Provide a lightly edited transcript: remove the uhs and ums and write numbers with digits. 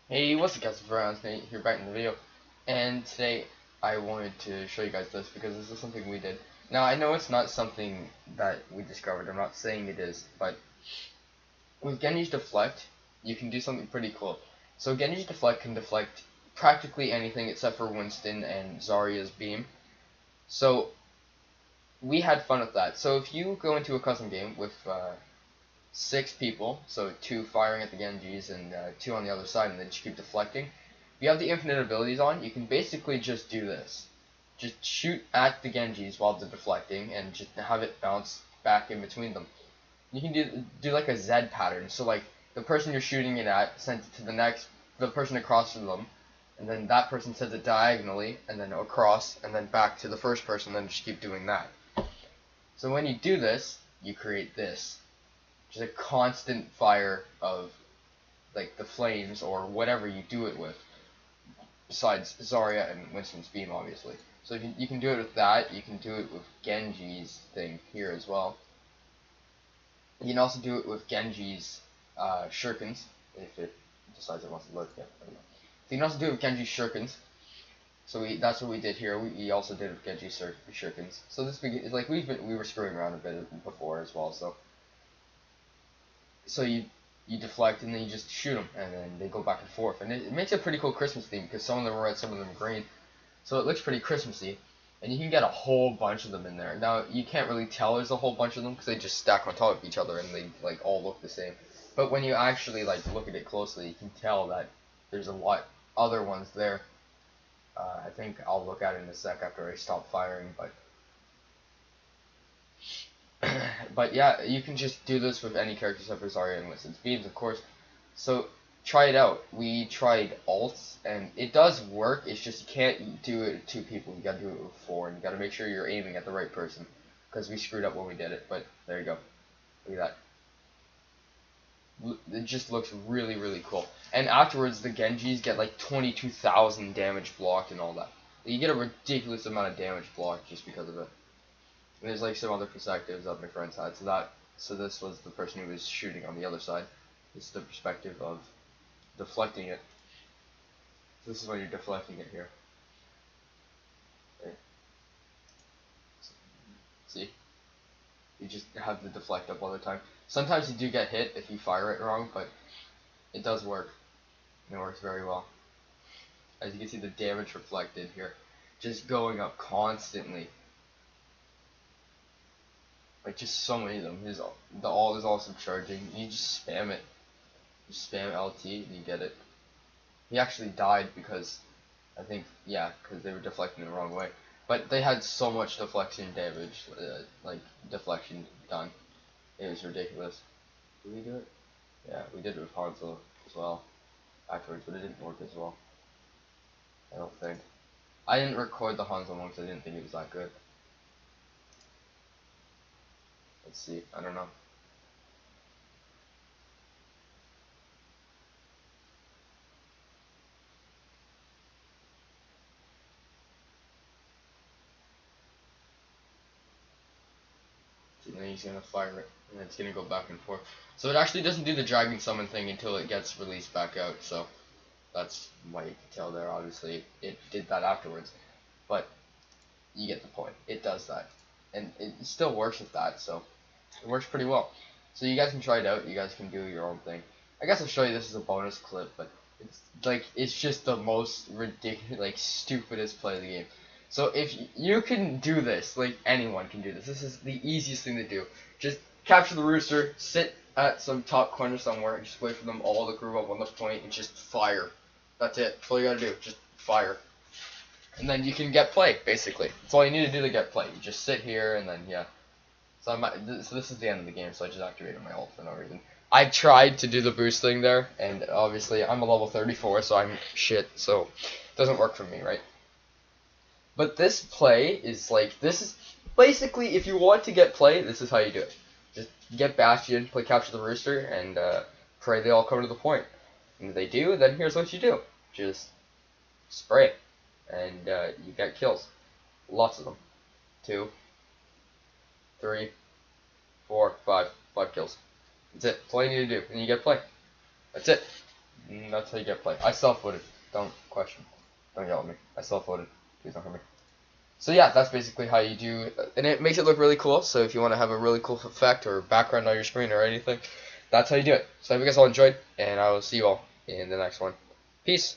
Hey, what's up guys, Brown's Nate here back in the video, and today I wanted to show you guys this because this is something we did. Now I know it's not something that we discovered, I'm not saying it is, but with Genji's Deflect, you can do something pretty cool. So Genji's Deflect can deflect practically anything except for Winston and Zarya's beam. So we had fun with that. So if you go into a custom game with 6 people, so 2 firing at the Genjis and 2 on the other side, and then just keep deflecting. If you have the infinite abilities on, you can basically just do this. Just shoot at the Genjis while they're deflecting, and just have it bounce back in between them. You can do like a Z pattern, so like the person you're shooting it at sends it to the person across from them, and then that person sends it diagonally, and then across, and then back to the first person, and then just keep doing that. So when you do this, you create this. Just a constant fire of like the flames or whatever you do it with, besides Zarya and Winston's beam, obviously. So you can do it with that. You can do it with Genji's thing here as well. You can also do it with Genji's shurikens if it decides it wants to load. Yeah, there we go. So you can also do it with Genji's shurikens. So that's what we did here. We also did it with Genji's shurikens. So this is like we were screwing around a bit before as well. So you deflect and then you just shoot them, and then they go back and forth, and it makes a pretty cool Christmas theme because some of them are red, some of them are green, so it looks pretty Christmassy, and you can get a whole bunch of them in there. Now you can't really tell there's a whole bunch of them because they just stack on top of each other and they like all look the same. But when you actually like look at it closely, you can tell that there's a lot other ones there. I think I'll look at it in a sec after I stop firing, but but yeah, you can just do this with any character except for Zarya and Winston's beams, of course. So try it out. We tried alts, and it does work. It's just you can't do it with 2 people. You gotta do it with 4, and you gotta make sure you're aiming at the right person, because we screwed up when we did it. But there you go. Look at that. It just looks really, really cool. And afterwards, the Genjis get like 22,000 damage blocked and all that. You get a ridiculous amount of damage blocked just because of it. And there's like some other perspectives that my friends had. So this was the person who was shooting on the other side. This is the perspective of deflecting it. This is when you're deflecting it here. Okay. See? You just have the deflect up all the time. Sometimes you do get hit if you fire it wrong, but it does work. And it works very well. As you can see, the damage reflected here, just going up constantly. Like just so many of them. The alt is also charging. You just spam it. You spam LT and you get it. He actually died because I think because they were deflecting the wrong way. But they had so much deflection damage, like deflection done. It was ridiculous. Did we do it? Yeah, we did it with Hanzo as well afterwards, but it didn't work as well. I don't think. I didn't record the Hanzo one because I didn't think it was that good. Let's see. I don't know. And then he's gonna fire it, and it's gonna go back and forth. So it actually doesn't do the dragon summon thing until it gets released back out. So that's why you can tell there. Obviously, it did that afterwards, but you get the point. It does that, and it still works with that. So it works pretty well. So you guys can try it out. You guys can do your own thing. I guess I'll show you this as a bonus clip, but it's just the most ridiculous, like stupidest play of the game. So if you can do this, like anyone can do this. This is the easiest thing to do. Just capture the rooster, sit at some top corner somewhere, and just wait for them all to group up on the point and just fire. That's it. That's all you gotta do. Just fire. And then you can get play, basically. That's all you need to do to get play. You just sit here and then yeah. So this is the end of the game, so I just activated my ult for no reason. I tried to do the boost thing there, and obviously I'm a level 34, so I'm shit, so it doesn't work for me, right? But this play is like, this is basically, if you want to get play, this is how you do it. Just get Bastion, play Capture the Rooster, and pray they all come to the point. And if they do, then here's what you do. Just spray it, and you get kills. Lots of them. 2, 3, 4, 5. 5 kills. That's it. That's all you need to do, and you get play. That's it. That's how you get play. I self-voted. Don't question. Don't yell at me. I self-voted. Please don't hurt me. So yeah, that's basically how you do, and it makes it look really cool. So if you want to have a really cool effect or background on your screen or anything, that's how you do it. So I hope you guys all enjoyed, and I will see you all in the next one. Peace.